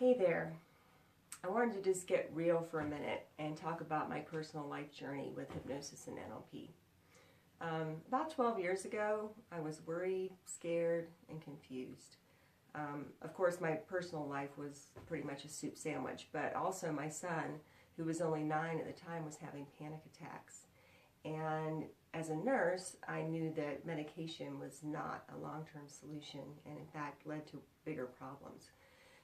Hey there. I wanted to just get real for a minute and talk about my personal life journey with hypnosis and NLP. About 12 years ago, I was worried, scared, and confused. Of course, my personal life was pretty much a soup sandwich, but also my son, who was only 9 at the time, was having panic attacks. And as a nurse, I knew that medication was not a long-term solution and in fact led to bigger problems.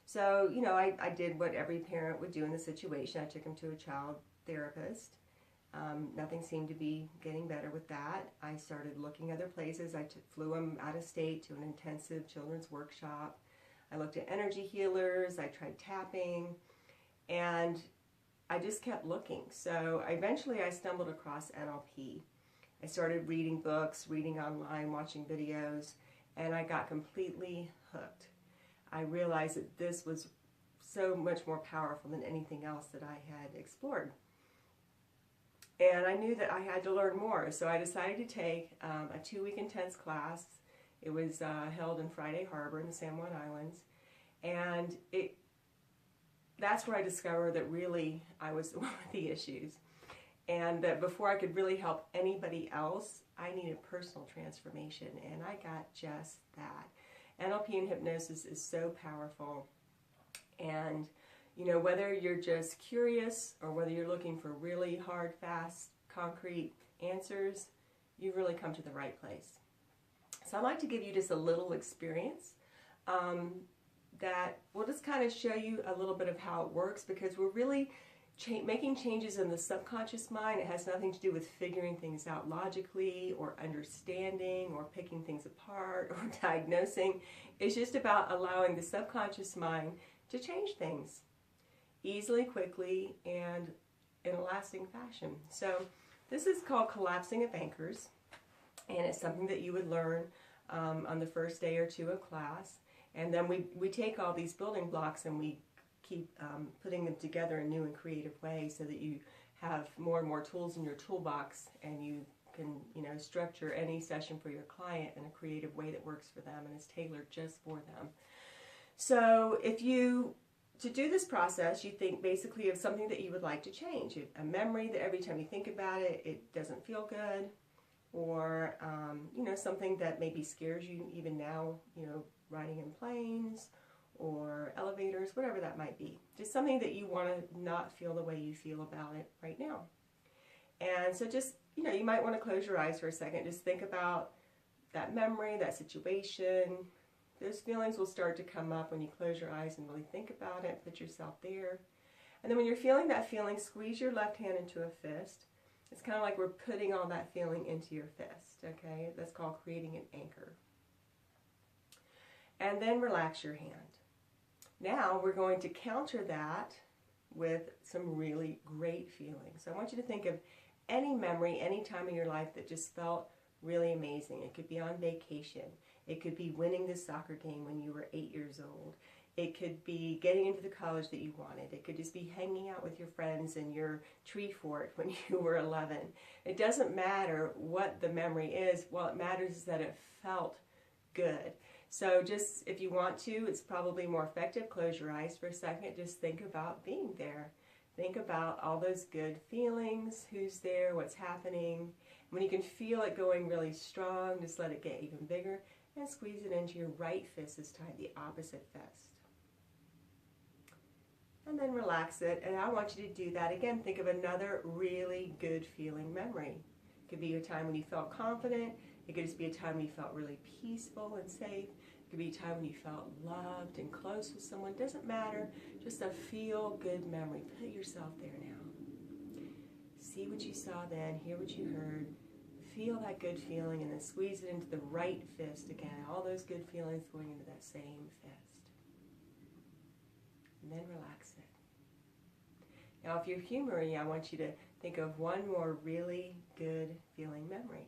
So, I did what every parent would do in the situation. I took him to a child therapist. Nothing seemed to be getting better with that. I started looking other places. I flew him out of state to an intensive children's workshop. I looked at energy healers. I tried tapping. And I just kept looking. So eventually I stumbled across NLP. I started reading books, reading online, watching videos, and I got completely hooked. I realized that this was so much more powerful than anything else that I had explored. And I knew that I had to learn more, so I decided to take a 2-week intense class. It was held in Friday Harbor in the San Juan Islands, and that's where I discovered that really I was the one with the issues, and that before I could really help anybody else, I needed personal transformation, and I got just that. NLP and hypnosis is so powerful, and whether you're just curious or whether you're looking for really hard, fast, concrete answers, you've really come to the right place. So I'd like to give you just a little experience that will just kind of show you a little bit of how it works, because we're really making changes in the subconscious mind. It has nothing to do with figuring things out logically or understanding or picking things apart or diagnosing. It's just about allowing the subconscious mind to change things easily, quickly, and in a lasting fashion. So this is called collapsing of anchors, and it's something that you would learn on the first day or two of class. And then we take all these building blocks and we keep putting them together in new and creative ways so that you have more and more tools in your toolbox, and you can structure any session for your client in a creative way that works for them and is tailored just for them. So to do this process, you think basically of something that you would like to change, a memory that every time you think about it, it doesn't feel good, or something that maybe scares you even now, riding in planes or elevators, whatever that might be. Just something that you want to not feel the way you feel about it right now. And so just, you might want to close your eyes for a second. Just think about that memory, that situation. Those feelings will start to come up when you close your eyes and really think about it, put yourself there. And then when you're feeling that feeling, squeeze your left hand into a fist. It's kind of like we're putting all that feeling into your fist, okay? That's called creating an anchor. And then relax your hand. Now we're going to counter that with some really great feelings. So I want you to think of any memory, any time in your life that just felt really amazing. It could be on vacation. It could be winning the soccer game when you were 8 years old. It could be getting into the college that you wanted. It could just be hanging out with your friends in your tree fort when you were 11. It doesn't matter what the memory is. What matters is that it felt good. So just, if you want to, it's probably more effective, close your eyes for a second, just think about being there. Think about all those good feelings, who's there, what's happening. When you can feel it going really strong, just let it get even bigger, and squeeze it into your right fist this time, the opposite fist. And then relax it, and I want you to do that again. Think of another really good feeling memory. It could be a time when you felt confident. It could just be a time when you felt really peaceful and safe. It could be a time when you felt loved and close with someone. It doesn't matter. Just a feel-good memory. Put yourself there now. See what you saw then. Hear what you heard. Feel that good feeling, and then squeeze it into the right fist again. All those good feelings going into that same fist. And then relax it. Now, if you're humoring, I want you to think of one more really good feeling memory.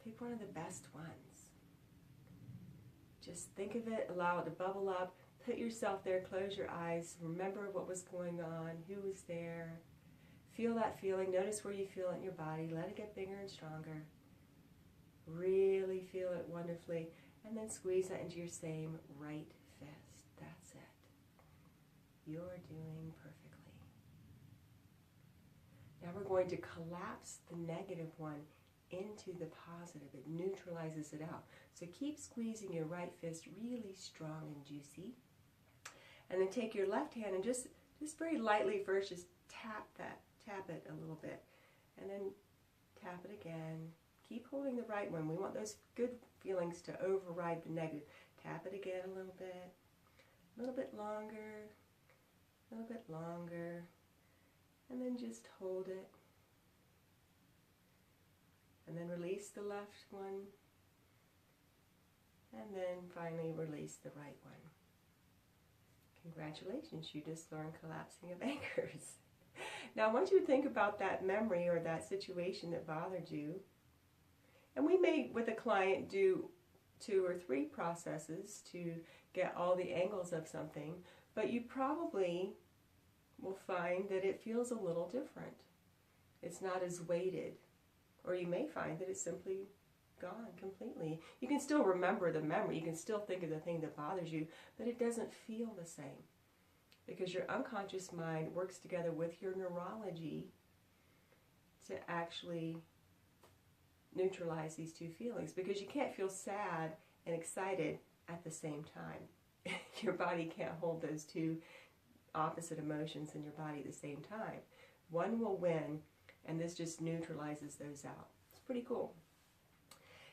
Pick one of the best ones. Just think of it, allow it to bubble up, put yourself there, close your eyes, remember what was going on, who was there. Feel that feeling, notice where you feel it in your body, let it get bigger and stronger. Really feel it wonderfully, and then squeeze that into your same right fist. That's it. You're doing perfectly. Now we're going to collapse the negative one into the positive. It neutralizes it out. So keep squeezing your right fist really strong and juicy. And then take your left hand and just very lightly first just tap it a little bit. And then tap it again. Keep holding the right one. We want those good feelings to override the negative. Tap it again a little bit longer, a little bit longer, and then just hold it. And then release the left one, and then finally release the right one. Congratulations, you just learned collapsing of anchors. Now I want you to think about that memory or that situation that bothered you. And we may, with a client, do 2 or 3 processes to get all the angles of something, but you probably will find that it feels a little different. It's not as weighted. Or you may find that it's simply gone completely. You can still remember the memory, you can still think of the thing that bothers you, but it doesn't feel the same. Because your unconscious mind works together with your neurology to actually neutralize these 2 feelings. Because you can't feel sad and excited at the same time. Your body can't hold those 2 opposite emotions in your body at the same time. One will win, and this just neutralizes those out. It's pretty cool.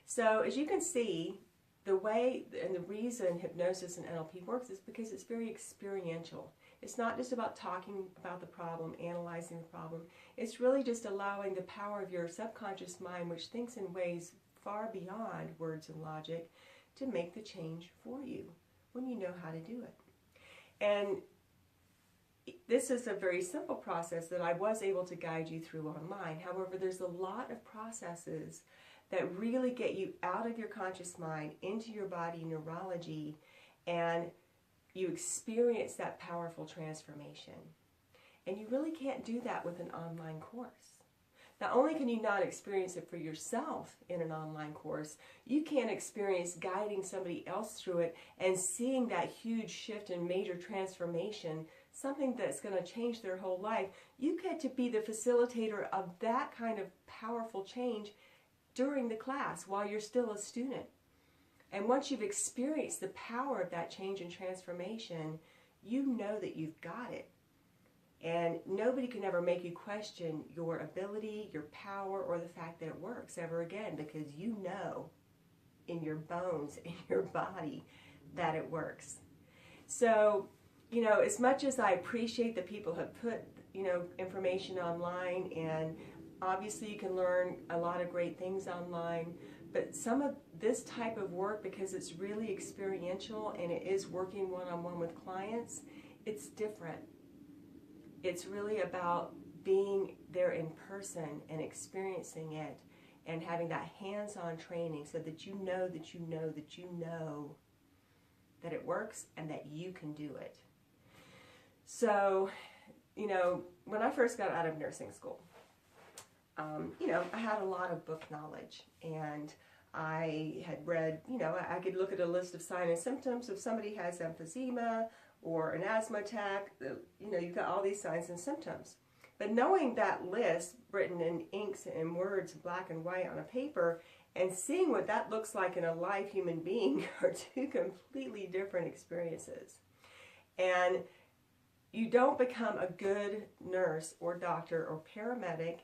So as you can see, the way and the reason hypnosis and NLP works is because it's very experiential. It's not just about talking about the problem, analyzing the problem. It's really just allowing the power of your subconscious mind, which thinks in ways far beyond words and logic, to make the change for you when you know how to do it. And this is a very simple process that I was able to guide you through online. However, there's a lot of processes that really get you out of your conscious mind into your body neurology, and you experience that powerful transformation. And you really can't do that with an online course. Not only can you not experience it for yourself in an online course, you can't experience guiding somebody else through it and seeing that huge shift and major transformation, something that's going to change their whole life. You get to be the facilitator of that kind of powerful change during the class while you're still a student. And once you've experienced the power of that change and transformation, you know that you've got it. And nobody can ever make you question your ability, your power, or the fact that it works ever again, because you know in your bones, in your body, that it works. So, you know, as much as I appreciate that people have put, you know, information online, and obviously you can learn a lot of great things online, but some of this type of work, because it's really experiential and it is working one-on-one with clients, it's different. It's really about being there in person and experiencing it and having that hands-on training so that you know that you know that you know that it works and that you can do it. So, you know, when I first got out of nursing school, you know, I had a lot of book knowledge, and I had read, you know, I could look at a list of signs and symptoms. If somebody has emphysema or an asthma attack, you know, you've got all these signs and symptoms. But knowing that list written in inks and words, black and white on a paper, and seeing what that looks like in a live human being are 2 completely different experiences. And you don't become a good nurse or doctor or paramedic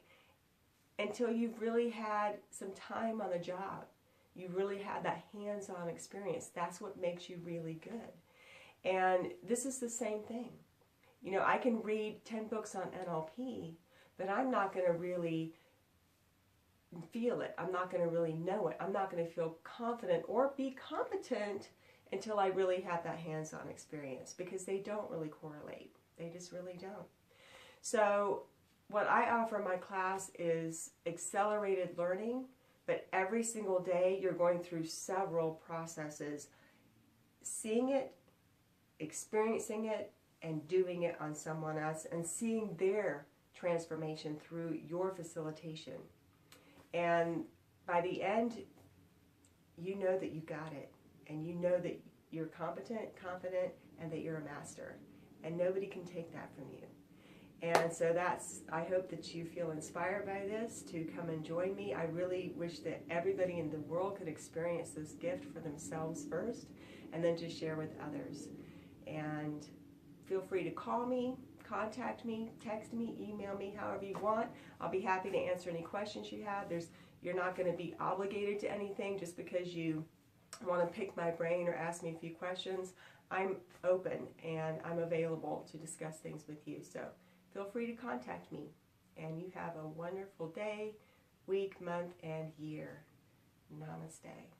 until you've really had some time on the job. You really had that hands-on experience. That's what makes you really good. And this is the same thing. You know, I can read 10 books on NLP, but I'm not going to really feel it. I'm not going to really know it. I'm not going to feel confident or be competent until I really have that hands-on experience, because they don't really correlate. They just really don't. So what I offer in my class is accelerated learning, but every single day you're going through several processes, seeing it, experiencing it, and doing it on someone else, and seeing their transformation through your facilitation. And by the end, you know that you got it, and you know that you're competent, confident, and that you're a master. and nobody can take that from you. And so I hope that you feel inspired by this to come and join me. I really wish that everybody in the world could experience this gift for themselves first, and then to share with others. And feel free to call me, contact me, text me, email me, however you want. I'll be happy to answer any questions you have. You're not going to be obligated to anything just because you want to pick my brain or ask me a few questions. I'm open and I'm available to discuss things with you. So feel free to contact me. And you have a wonderful day, week, month, and year. Namaste.